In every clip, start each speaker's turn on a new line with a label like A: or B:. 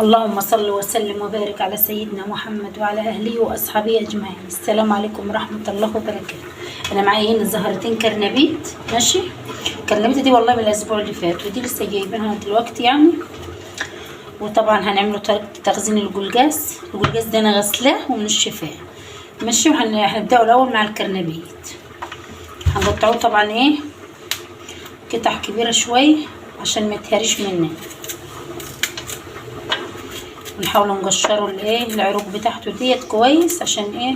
A: اللهم صل وسلم وبارك على سيدنا محمد وعلى اهله واصحابه اجمعين. السلام عليكم ورحمه الله وبركاته. انا معايا هنا زهرتين كرنبيت. ماشي، الكرنبيت دي والله من الاسبوع اللي فات، ودي لسه جايبينها دلوقتي يعني. وطبعا هنعمله طريقه تخزين الجلجاس ده انا غسلاه ومنشفاه. ماشي، وهنبداوا الاول مع الكرنبيت. هنقطعوه طبعا ايه قطع كبيره شويه عشان ما يتهريش مننا. نحاول نقشره العروق بتاعته ديت كويس عشان ايه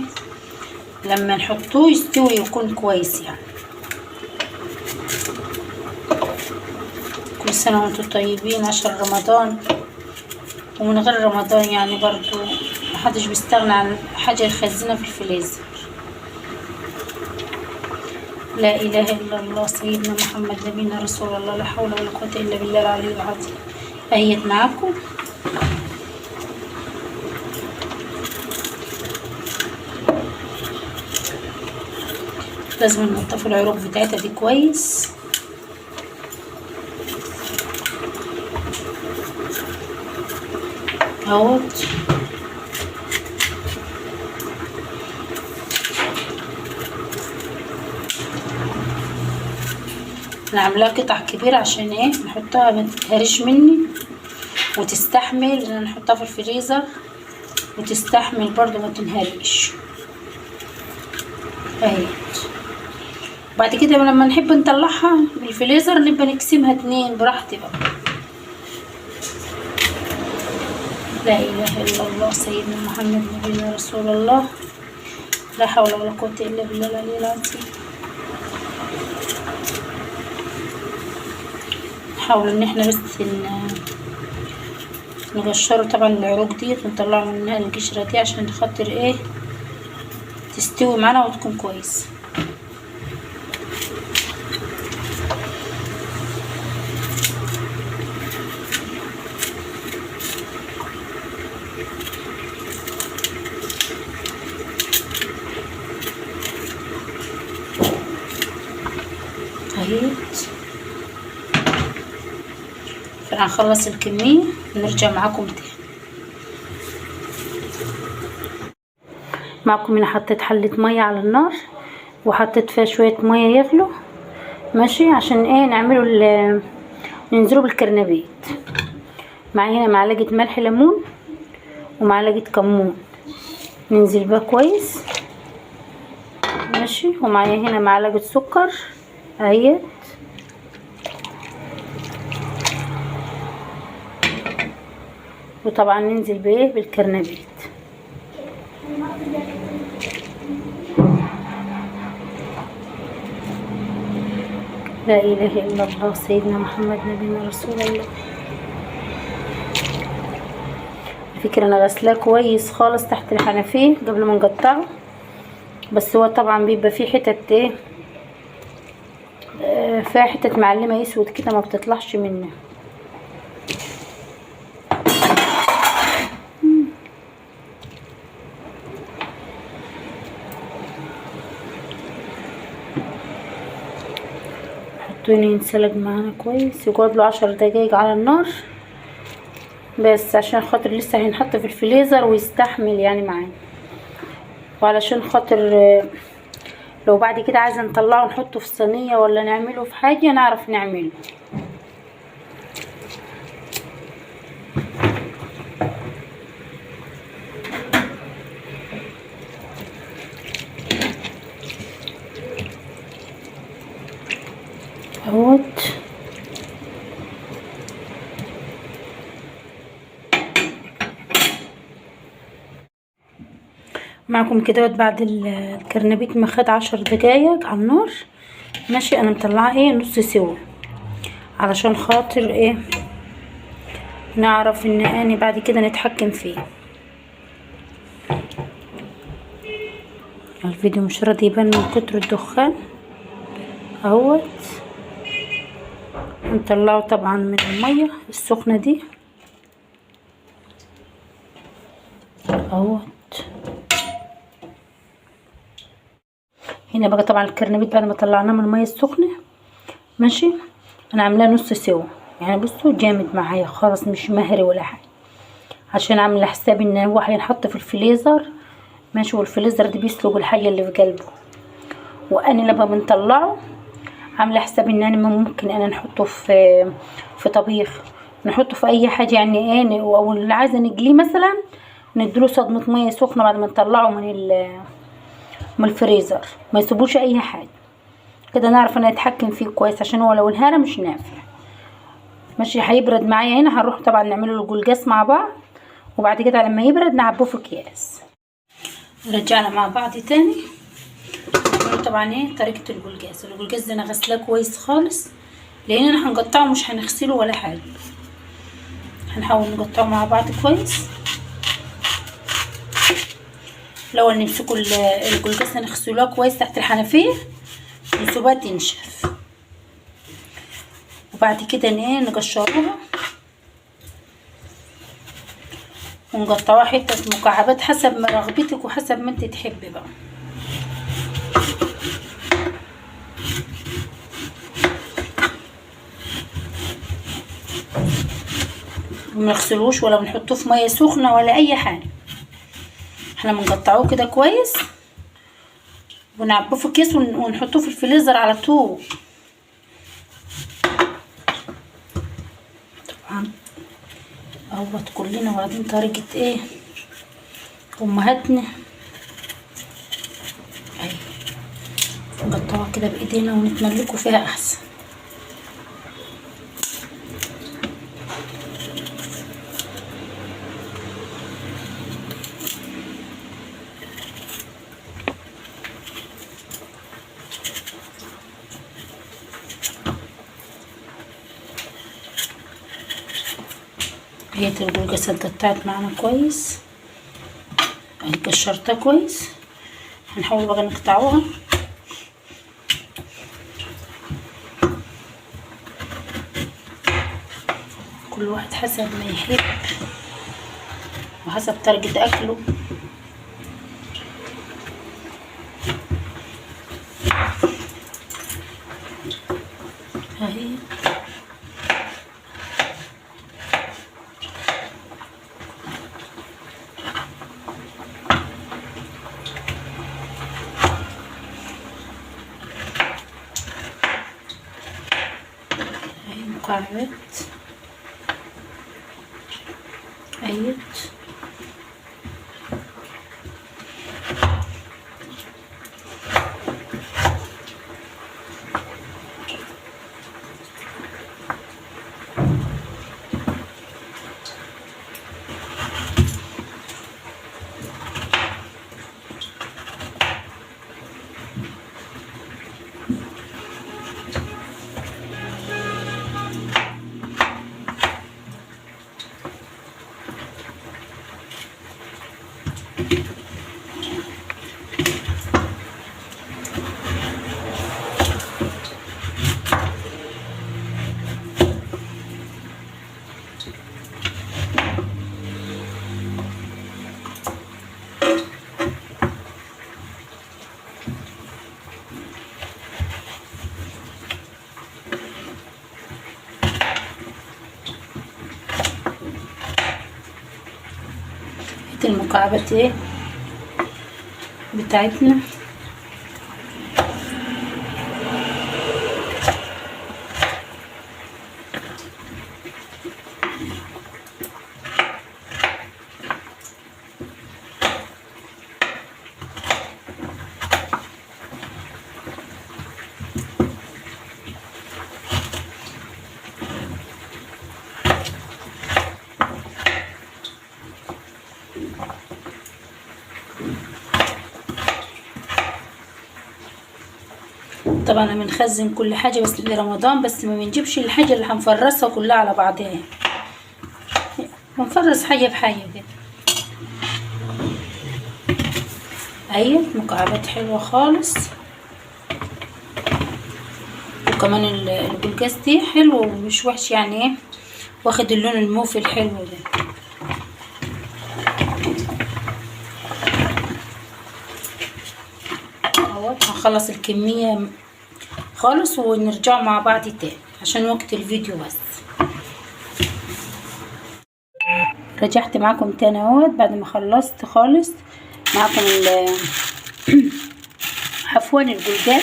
A: لما نحطوه يستوي يكون كويس يعني. كل سنة وانتم طيبين عشان رمضان، ومن غير رمضان يعني برضو محدش بيستغنى عن حاجة يخزنها في الفريزر. لا اله الا الله سيدنا محمد نبينا رسول الله، لا حول ولا قوة الا بالله العلي العظيم. اهيت معاكم. لازم ننضف العروق بتاعتها دي كويس. اهوت انا عاملاها قطع كبيره عشان ايه نحطها ما تتهريش مني وتستحمل ان نحطها في الفريزر وتستحمل برضو ما تنهريش. اهي بعد كده لما نحب نطلعها من الفريزر نبقى نقسمها 2 براحتي بقى. لا اله الا الله سيدنا محمد نبينا رسول الله، لا حول ولا قوة الا بالله العلي العظيم. نحاول ان احنا بس نقشره طبعا العروق ديت ونطلعه منها القشرة دي عشان خاطر ايه تستوي معانا وتكون كويس. اهيت فهنخلص الكمية ونرجع معاكم تاني. معكم هنا حطيت حلة مية على النار وحطيت فيها شوية مية يغلوا. ماشي، عشان ايه ننزلوا بالكرنبيت. معايا هنا معلقة ملح ليمون ومعلقة كمون، ننزل بها كويس. ماشي، ومعايا هنا معلقة سكر اهيت. وطبعا ننزل بايه بالكرنبيت. لا اله الا الله سيدنا محمد نبينا رسول الله. الفكرة انا غسلاه كويس خالص تحت الحنفية قبل ما نقطعه، بس هو طبعا بيبقى فيه حتت ايه فيها حتت معلمة يسود كده ما بتطلعش منه. حطوني ينسلق معانا كويس، يقعد له 10 دقايق على النار بس عشان خاطر لسه هينحط في الفريزر ويستحمل يعني معانا، وعلشان خاطر لو بعد كده عايزه نطلعه نحطه في صينيه ولا نعمله في حاجه نعرف نعمله. اهوت معكم كده بعد الكرنبيت ما خد 10 دقايق على النار. ماشي، انا مطلعه ايه نص سوا علشان خاطر ايه نعرف ان اني بعد كده نتحكم فيه. الفيديو مش راضي يبان من كتر الدخان. اهوت نطلعه طبعا من المية السخنة دي. اهوت هنا بقى طبعا الكرنبيت بعد ما طلعناه من المية السخنة. ماشي، انا عاملاه نص سوا يعني. بصوا جامد معايا خالص، مش مهري ولا حاجة. عشان عامله حسابي ان هو هينحط في الفريزر ماشي، والفريزر ده بيسلق الحاجه اللي في قلبه. وانا لما بنطلعه عامله حسابي ان انا ممكن انا نحطه في طبيخ، نحطه في اي حاجه يعني ايه، او اللي عايزه نقليه مثلا نديله صدمه ميه سخنه بعد ما نطلعه من الفريزر، ما يسيبوش اي حاجه كده، نعرف انا اتحكم فيه كويس، عشان هو لو انهار مش نافع ماشي. هيبرد معايا هنا، هنروح طبعا نعمله القلقاس مع بعض، وبعد كده لما يبرد نعبوه في اكياس. رجعنا مع بعض تاني، نعمله طبعا ايه طريقه القلقاس. القلقاس ده انا غسلاه كويس خالص، لاننا هنقطعه مش هنغسله ولا حاجه، هنحاول نقطعه مع بعض كويس. لو نمسكوا القلقاس نغسلوه كويس تحت الحنفيه ونسيبوها تنشف، وبعد كده ايه نقشروها ونقطعوها حتت مكعبات حسب ما رغبتك وحسب ما انت تحبي بقى. ومنغسلوش ولا بنحطوه في ميه سخنه ولا اي حاجه، احنا بنقطعوه كده كويس ونعبوه في كيس ونحطوه في الفريزر على طول. طبعا اهوت كلنا واخدين طريقه ايه امهاتنا، اهي نقطعوها كده بايدينا ونتملكوا فيها احسن. هي القلقاسات قطعت معانا كويس، اهي قشرتها كويس. هنحاول بقى نقطعوها كل واحد حسب ما يحب وحسب طريقة اكله. اهي مكعبات اهي. المكعبات ايه بتاعتنا. طبعا بنخزن كل حاجه بس لرمضان، بس ما بنجيبش الحاجه اللي هنفرسها كلها على بعضها، بنفرس حاجه بحاجه كده. اهي مكعبات حلوه خالص، وكمان البولكاس دي حلو ومش وحش يعني ايه، واخد اللون الموفي الحلو ده. اهوت هنخلص الكميه خالص ونرجع مع بعض تاني عشان وقت الفيديو بس. رجعت معاكم تاني اهوت بعد ما خلصت خالص معاكم عفوا الجلجاز.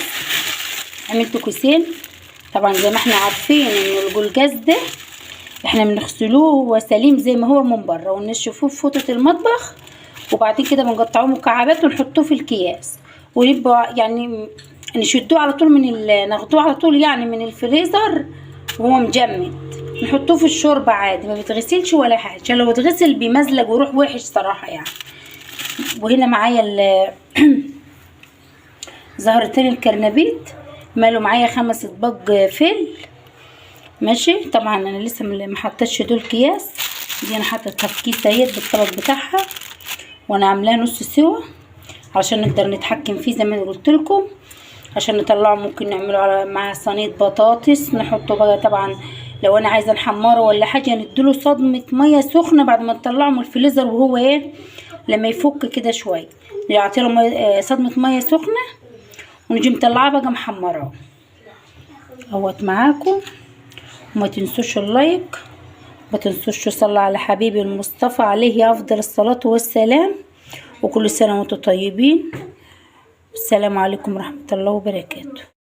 A: عملت كيسين. طبعا زي ما احنا عارفين ان الجلجاز ده احنا بنغسلوه وهو سليم زي ما هو من بره ونشفوه في فوطه المطبخ، وبعدين كده بنقطعوه مكعبات ونحطوه في الكياس، ويبقى يعني نشدوه على طول ناخدوه على طول يعني من الفريزر وهو مجمد، نحطوه في الشوربه عادي ما بيتغسلش ولا حاجه، عشان لو اتغسل بيمزلج ويروح وحش صراحه يعني. وهنا معايا زهرتين الكرنبيت مالوا معايا 5 اطباق فل. ماشي. طبعا انا لسه ما حطيتش دول اكياس، دي انا حاططها في كيس اهيت بالطبق بتاعها، وانا عاملاه نص سوا عشان نقدر نتحكم فيه زي ما قلت لكم، عشان نطلعه ممكن نعمله مع صينيه بطاطس نحطه بقى. طبعا لو انا عايزه نحمره ولا حاجه نديله صدمه ميه سخنه بعد ما نطلعه من الفريزر، وهو لما يفك كده شويه نعطيله صدمه ميه سخنه ونجي مطلعاه بقى محمراه اهوت معاكم. وما تنسوش اللايك، ما تنسوش تصلوا على حبيبي المصطفى عليه افضل الصلاه والسلام، وكل سنه وانتم طيبين. السلام عليكم ورحمه الله وبركاته.